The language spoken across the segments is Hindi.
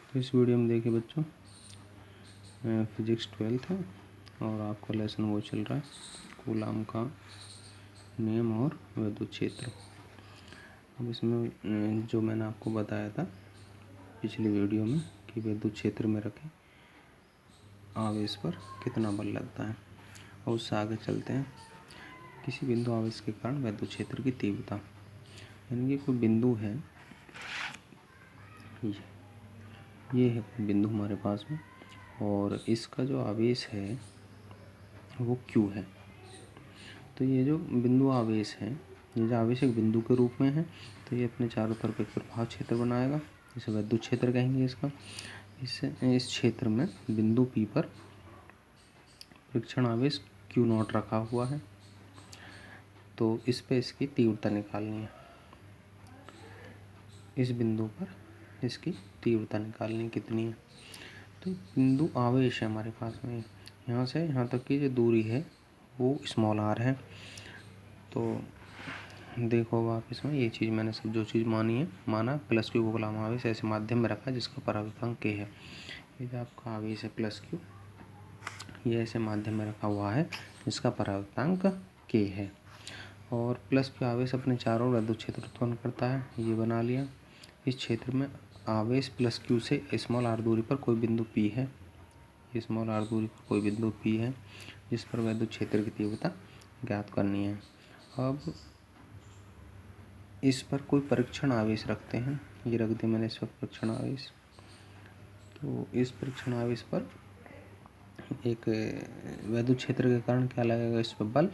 तो इस वीडियो में देखिए बच्चों, फिजिक्स 12th है और आपका लेसन वो चल रहा है कूलाम का नियम और विद्युत क्षेत्र। अब इसमें जो मैंने आपको बताया था पिछली वीडियो में कि विद्युत क्षेत्र में रखे आवेश पर कितना बल लगता है, और उससे आगे चलते हैं। किसी बिंदु आवेश के कारण विद्युत क्षेत्र की तीव्रता, यानी कि कोई बिंदु है, ये है बिंदु हमारे पास में, और इसका जो आवेश है वो Q है। तो ये जो बिंदु आवेश है, ये जो आवेश एक बिंदु के रूप में है, तो ये अपने चारों तरफ एक प्रभाव क्षेत्र बनाएगा, इसे विद्युत क्षेत्र कहेंगे इसका। इस क्षेत्र में बिंदु P पर परीक्षण आवेश Q0 रखा हुआ है, तो इस पे इसकी तीव्रता निकालनी है। इस बिंदु पर इसकी तीव्रता निकालनी कितनी है। तो बिंदु आवेश है हमारे पास में, यहाँ से यहाँ तक की जो दूरी है वो स्मॉल r है। तो देखो आप इसमें ये चीज़ मैंने सब जो चीज़ मानी है, माना +Q को कूलाम आवेश ऐसे माध्यम में रखा जिसका परावर्तनांक K है। ये जो आपका आवेश है +Q, ये ऐसे माध्यम में रखा हुआ है जिसका परावर्तनांक K है, और +Q आवेश अपने चारों ओर विद्युत क्षेत्र उत्पन्न करता है, ये बना लिया। इस क्षेत्र में आवेश +Q से स्मॉल r दूरी पर कोई बिंदु P है, स्मॉल r दूरी पर कोई बिंदु P है जिस पर विद्युत क्षेत्र की तीव्रता ज्ञात करनी है। अब इस पर कोई परीक्षण आवेश रखते हैं, ये रख दिया मैंने इस पर परीक्षण आवेश। तो इस परीक्षण आवेश पर एक विद्युत क्षेत्र के कारण क्या लगेगा इस पर बल,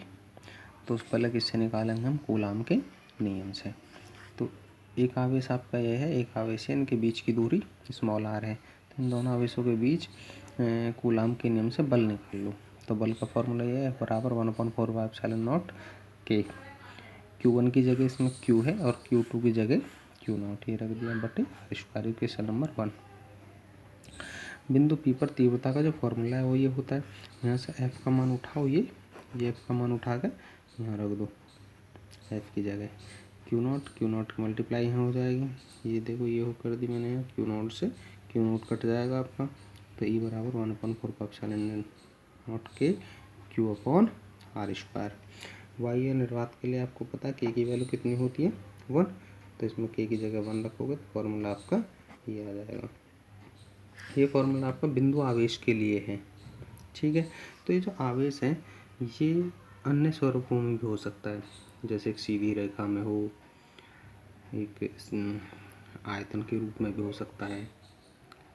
तो उस बल किससे निकालेंगे हम, कूलाम के नियम से। तो एक आवेश आपका यह है, एक आवेश है, इनके बीच की दूरी स्मॉल r है, तो इन दोनों आवेशों के बीच कूलाम के नियम से बल निकाल लो। तो बल का फॉर्मूला यह है, बराबर 1/4πε0 K। Q1 की जगह इसमें Q है और Q2 की जगह Q0, ये रख दिया बटे r²। Question number 1। बिंदु P पर तीव्रता का जो फॉर्मूला है वो ये होता है, यहाँ से F का मान उठाओ, ये F का मान उठा कर यहाँ रख दो F की जगह Q0 की मल्टीप्लाई यहाँ हो जाएगी, ये देखो ये हो कर दी मैंने यहाँ, Q0 से Q0 कट जाएगा आपका, तो E बराबर 1/4πε0 K Q/r²। वायु निर्वात के लिए आपको पता है K की वैल्यू कितनी होती है, 1, तो इसमें K की जगह 1 रखोगे तो फॉर्मूला आपका ये आ जाएगा। ये फॉर्मूला आपका बिंदु आवेश के लिए है, ठीक है। तो ये जो आवेश है ये अन्य स्वरूपों में भी हो सकता है, जैसे एक सीधी रेखा में हो, एक आयतन के रूप में भी हो सकता है,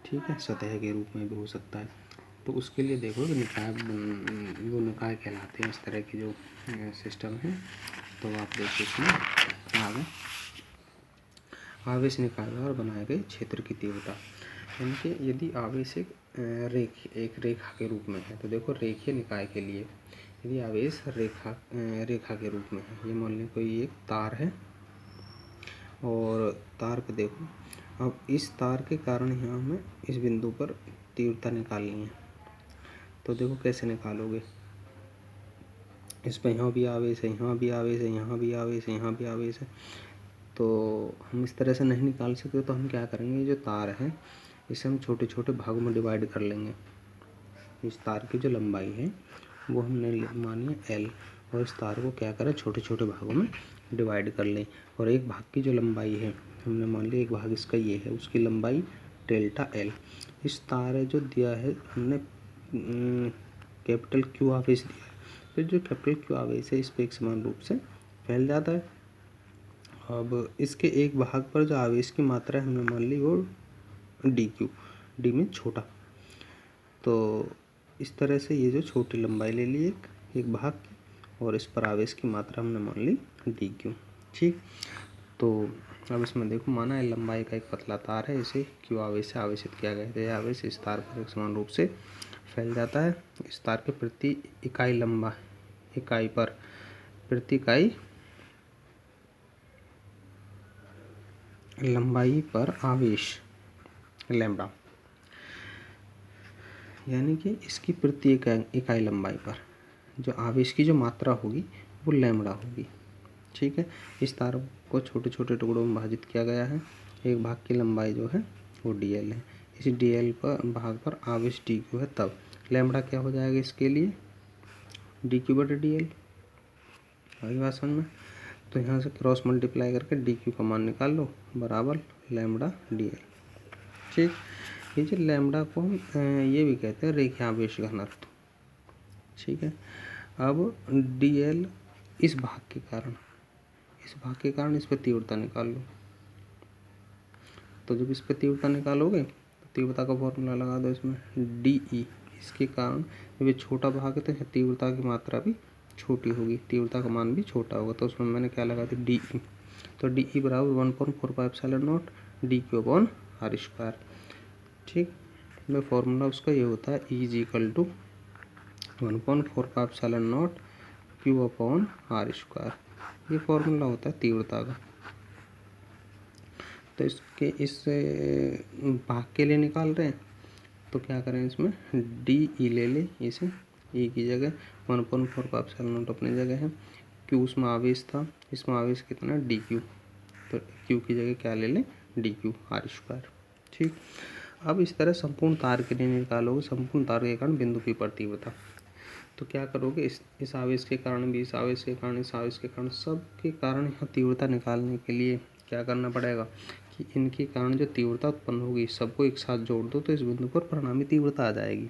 ठीक है, सतह के रूप में भी हो सकता है। तो उसके लिए देखो निकाय, वो निकाय कहलाते हैं इस तरह के जो सिस्टम है। तो आप देखो इसमें आगे आवेश निकाय और बनाए गए क्षेत्र की तीव्रता, यानी कि यदि आवेश एक रेखा के रूप में है, तो देखो रेखीय निकाय के लिए यदि आवेश रेखा के रूप में है, ये मान लें कोई एक तार है, और तार पे देखो, अब इस तार के कारण यहाँ हमें इस बिंदु पर तीव्रता निकालनी है। तो देखो कैसे निकालोगे, इस पर यहाँ भी आवेश है, यहाँ भी आवेश है, यहाँ भी आवेश है, यहाँ भी आवेश है, तो हम इस तरह से नहीं निकाल सकते। तो हम क्या करेंगे, जो तार है इसे हम छोटे छोटे भागों में डिवाइड कर लेंगे। इस तार की जो लंबाई है वो हमने मानी है L, और इस तार को क्या करें, छोटे छोटे भागों में डिवाइड कर लें, और एक भाग की जो लंबाई है हमने मान लिया एक भाग इसका ये है, उसकी लंबाई ΔL। इस तार है जो दिया है हमने कैपिटल Q आवेश दिया है, तो जो कैपिटल Q आवेश है इस पर एक समान रूप से फैल जाता है। अब इसके एक भाग पर जो आवेश की मात्रा है हमने मान ली वो dQ, डी में छोटा। तो इस तरह से ये जो छोटी लंबाई ले ली एक भाग की, और इस पर आवेश की मात्रा हमने मान ली dQ, ठीक। तो अब इसमें देखो माना है लंबाई का एक पतला तार है, इसे Q आवेश से आवेशित किया गया है। आवेश इस तार पर एक समान रूप से फैल जाता है। इस तार के प्रति इकाई पर प्रति इकाई लंबाई पर आवेश लैम्बडा, यानी कि इसकी प्रति इकाई लंबाई पर जो आवेश की जो मात्रा होगी वो लैम्बडा होगी, ठीक है। इस तार को छोटे छोटे टुकड़ों में विभाजित किया गया है, एक भाग की लंबाई जो है वो dl है, इस dl पर भाग पर आवेश dq है तब लैम्बडा क्या हो जाएगा इसके लिए dq बटे dl। आगे बात समझ में। तो यहाँ से क्रॉस मल्टीप्लाई करके dq का मान निकाल लो बराबर लैम्बडा dl। ठीक, ये जो लैम्बडा को हम ये भी कहते हैं रेखीय आवेश घनत्व। ठीक है, अब dl इस भाग के कारण इस पर तीव्रता निकाल लो। तो जब इस पर तीव्रता निकालोगे तो तीव्रता का फॉर्मूला लगा दो इसमें dE। इसके कारण जब ये छोटा भाग है तो तीव्रता की मात्रा भी छोटी होगी, तीव्रता का मान भी छोटा होगा। तो उसमें मैंने क्या लगा दिया dE। तो dE बराबर 1.45 D Q upon R square. ठीक, मैं फॉर्मूला उसका ये होता है E is equal to 1.45 Q upon R square. ये फॉर्मूला होता है तीव्रता का। तो इसके इस भाग के लिए निकाल रहे हैं तो क्या करें, इसमें डी ई ले लें, इसे ई की जगह 1.45 अपनी जगह है, क्यू उसमें आवेश था, इसमें आवेश कितना डी क्यू, तो क्यू की जगह क्या ले लें डी क्यू आर स्क्वायर। ठीक, अब इस तरह संपूर्ण तार के लिए निकालोगे, संपूर्ण तार के कारण बिंदु पी पर तीव्रता। तो क्या करोगे, इस आवेश के कारण भी, इस आवेश के कारण, इस आवेश के कारण, सब के कारण यहाँ तीव्रता निकालने के लिए क्या करना पड़ेगा कि इनके कारण जो तीव्रता उत्पन्न होगी सबको एक साथ जोड़ दो तो इस बिंदु पर परिणामी तीव्रता आ जाएगी।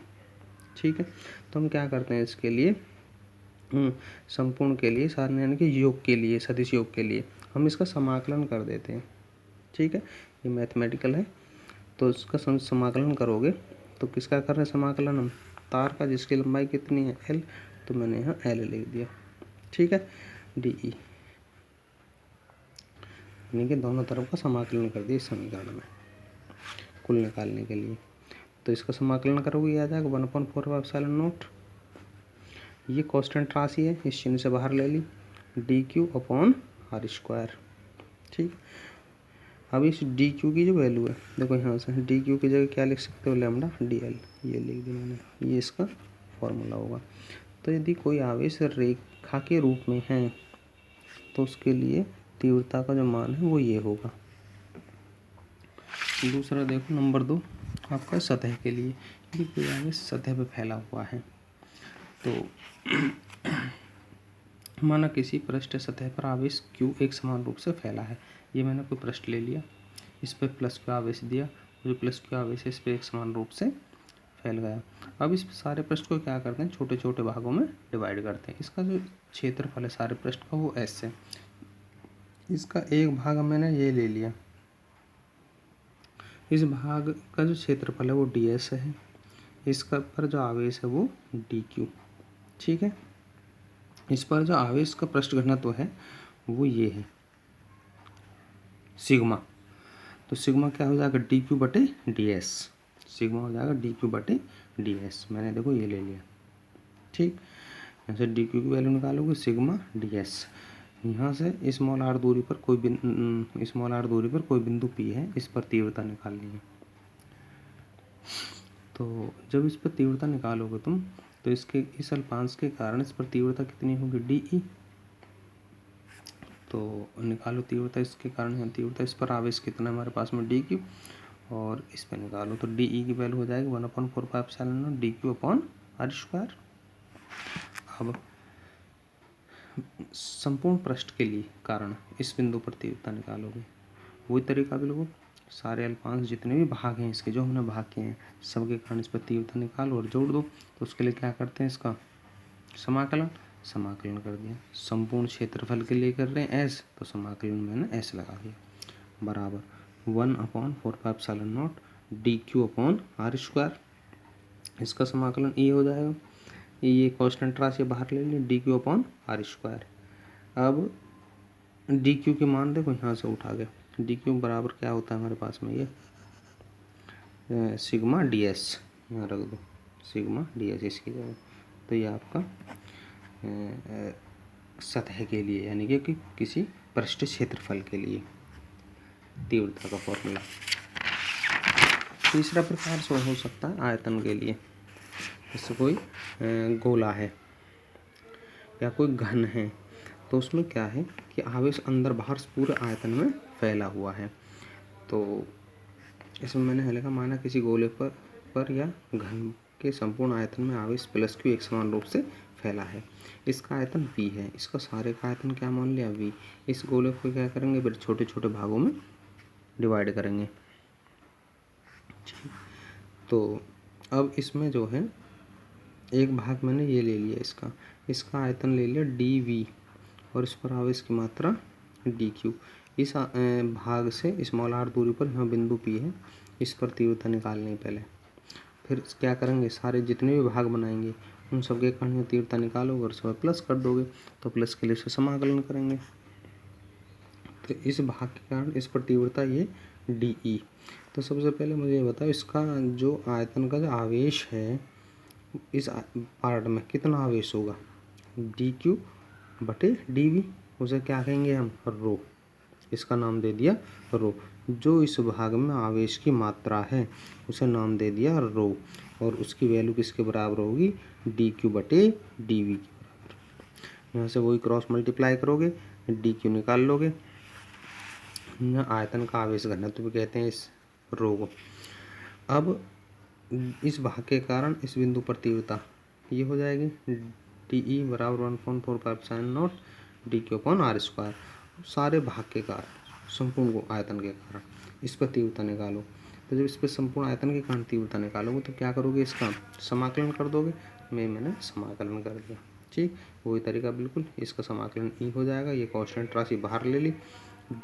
ठीक है, तो हम क्या करते हैं इसके लिए संपूर्ण के लिए, साधारण यानी कि योग के लिए, सदिश योग के लिए हम इसका समाकलन कर देते हैं। ठीक है, ये मैथमेटिकल है तो इसका समाकलन करोगे तो किसका कर रहे हैं समाकलन हम, तार का जिसकी लंबाई कितनी है L, तो मैंने यहाँ L लिख दिया। ठीक है, DE यानी कि दोनों तरफ का समाकलन कर दिया इस समीकरण में कुल निकालने के लिए। तो इसका समाकलन करोगे आ जाएगा 1/4 ये कांस्टेंट राशि है, इस चिन्ह से बाहर ले ली, D Q upon R square. ठीक, अब इस डी क्यू की जो वैल्यू है देखो यहाँ से डी क्यू की जगह क्या लिख सकते हो लैम्बडा डी एल, ये लिख दिया मैंने, ये इसका फॉर्मूला होगा। तो यदि कोई आवेश रेखा के रूप में है तो उसके लिए तीव्रता का जो मान है वो ये होगा। दूसरा देखो नंबर 2 आपका सतह के लिए, यदि कोई आवेश सतह पे फैला हुआ है तो माना किसी पृष्ठ सतह पर आवेश Q एक समान रूप से फैला है। ये मैंने कोई पृष्ठ ले लिया, इस पर प्लस Q आवेश दिया, जो प्लस Q आवेश है इस पर एक समान रूप से फैल गया। अब इस सारे पृष्ठ को क्या करते हैं, छोटे छोटे भागों में डिवाइड करते हैं। इसका जो क्षेत्रफल है सारे पृष्ठ का वो S है। इसका एक भाग मैंने ये ले लिया, इस भाग का जो क्षेत्रफल है वो ds है, इसका पर जो आवेश है वो dq। ठीक है, इस पर जो आवेश का पृष्ठ घनत्व है वो ये है सिग्मा। तो सिग्मा क्या हो जाएगा dq बटे ds, सिग्मा हो जाएगा dq बटे ds। मैंने देखो ये ले लिया। ठीक, यहाँ से dq की वैल्यू निकालोगे सिग्मा ds। यहाँ से स्मॉल r दूरी पर कोई बिंदु P है, इस पर तीव्रता निकालनी है। तो जब इस पर तीव्रता निकालोगे तुम तो इसके इस अल्पांश के कारण इस पर तीव्रता कितनी होगी DE। तो निकालो तीव्रता इसके कारण है, तीव्रता इस पर आवेश कितना हमारे पास में DQ, और इस पर निकालो तो DE की वैल्यू हो जाएगी 1/4 DQ अपॉन आर स्क्वायर। अब संपूर्ण पृष्ठ के लिए कारण इस बिंदु पर तीव्रता निकालोगे, वही तरीका बिल्कुल सारे अल्पांश जितने भी भाग हैं इसके जो हमने भाग किए हैं सबके कारण इस पर तीव्रता निकालो और जोड़ दो। तो उसके लिए क्या करते हैं, इसका समाकलन कर दिया। संपूर्ण क्षेत्रफल के लिए कर रहे हैं S, तो समाकलन मैंने S लगा दिया बराबर 1/4 DQ अपॉन आर स्क्वायर। इसका समाकलन E हो जाएगा, ये कांस्टेंट राशि बाहर ले लें DQ अपॉन आर स्क्वायर। अब DQ के मान देखो यहाँ से उठा गया, DQ बराबर क्या होता है हमारे पास में ये सिग्मा ds, यहाँ रख दो सिग्मा ds इसकी जगह। तो ये आपका सतह के लिए यानी कि किसी पृष्ठ क्षेत्रफल के लिए तीव्रता का फॉर्मूला। तीसरा प्रकार से हो सकता है आयतन के लिए, जैसे कोई गोला है या कोई घन है तो उसमें क्या है कि आवेश अंदर बाहर पूरे आयतन में फैला हुआ है। तो इसमें मैंने लिखा माना किसी गोले पर या घन के संपूर्ण आयतन में आवेश प्लस क्यू एक समान रूप से फैला है। इसका आयतन v है। इसका सारे का आयतन क्या मान लिया v। इस गोले को क्या करेंगे फिर छोटे छोटे भागों में डिवाइड करेंगे। तो अब इसमें जो है एक भाग मैंने ये ले लिया, इसका आयतन ले लिया dv और इस पर आवेश की मात्रा dq। इस भाग से स्मॉल r दूरी पर यहाँ बिंदु P है, इस पर तीव्रता निकालनी है पहले। फिर क्या करेंगे, सारे जितने भी भाग बनाएंगे उन सबके कारण तीव्रता निकालोगे और सब प्लस कर दोगे, तो प्लस के लिए इसका समाकलन करेंगे। तो इस भाग के कारण इस पर तीव्रता ये dE। तो सबसे पहले मुझे ये बताओ इसका जो आयतन का जो आवेश है इस पार्ट में कितना आवेश होगा, dQ बटे dV। उसे क्या कहेंगे हम, रो। इसका नाम दे दिया रो। जो इस भाग में आवेश की मात्रा है उसे नाम दे दिया रो, और उसकी वैल्यू किसके बराबर होगी, dQ बटे dV के बराबर। यहाँ से वही क्रॉस मल्टीप्लाई करोगे, dQ निकाल लोगे। यहाँ आयतन का आवेश घनत्व भी कहते हैं इस रो को। अब इस भाग के कारण इस बिंदु पर तीव्रता ये हो जाएगी dE बराबर 1.45 sin not dQ upon r square. सारे भाग के कारण संपूर्ण आयतन के कारण इस पर तीव्रता निकालो। तो जब इस पर संपूर्ण आयतन के कारण तीव्रता निकालोगे तो क्या करोगे, इसका समाकलन कर दोगे। मैंने समाकलन कर दिया। ठीक वही तरीका बिल्कुल, इसका समाकलन ई हो जाएगा। ये कांस्टेंट राशि बाहर ले ली,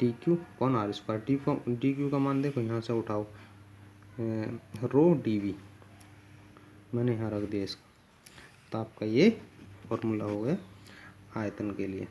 dQ upon r square. dQ का मान देखो यहाँ से उठाओ, रो dV मैंने यहाँ रख दिया इसका। तो आपका ये फॉर्मूला हो गया आयतन के लिए।